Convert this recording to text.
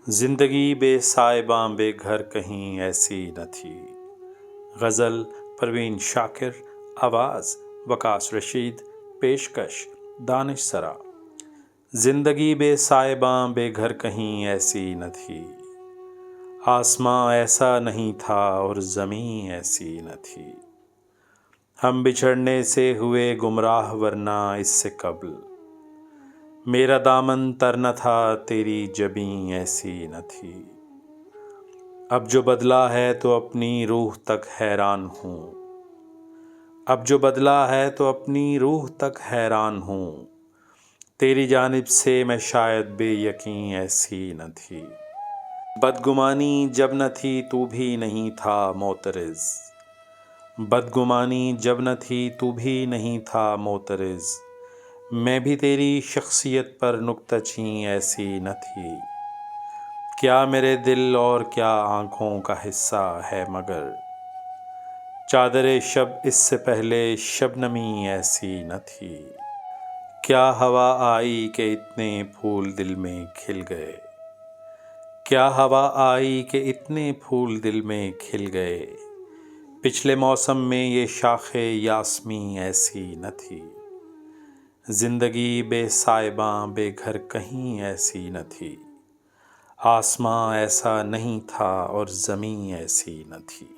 زندگی بے سائباں بے گھر کہیں ایسی نہ تھی۔ غزل پروین شاکر، آواز وکاس رشید، پیشکش دانش سرا۔ زندگی بے سائباں بے گھر کہیں ایسی نہ تھی، آسماں ایسا نہیں تھا اور زمین ایسی نہ تھی۔ ہم بچھڑنے سے ہوئے گمراہ ورنہ اس سے قبل، میرا دامن تر نہ تھا تیری جبیں ایسی نہ تھی۔ اب جو بدلا ہے تو اپنی روح تک حیران ہوں، اب جو بدلا ہے تو اپنی روح تک حیران ہوں۔ تیری جانب سے میں شاید بے یقین ایسی نہ تھی۔ بدگمانی جب نہ تھی تو بھی نہیں تھا معترض، بدگمانی جب نہ تھی تو بھی نہیں تھا معترض۔ میں بھی تیری شخصیت پر نکتہ چین ایسی نہ تھی، کیا میرے دل اور کیا آنکھوں کا حصہ ہے مگر۔ چادر شب اس سے پہلے شبنمی ایسی نہ تھی، کیا ہوا آئی کہ اتنے پھول دل میں کھل گئے، کیا ہوا آئی کہ اتنے پھول دل میں کھل گئے۔ پچھلے موسم میں یہ شاخ یاسمین ایسی نہ تھی، زندگی بے سائباں بے گھر کہیں ایسی نہ تھی، آسماں ایسا نہیں تھا اور زمین ایسی نہ تھی۔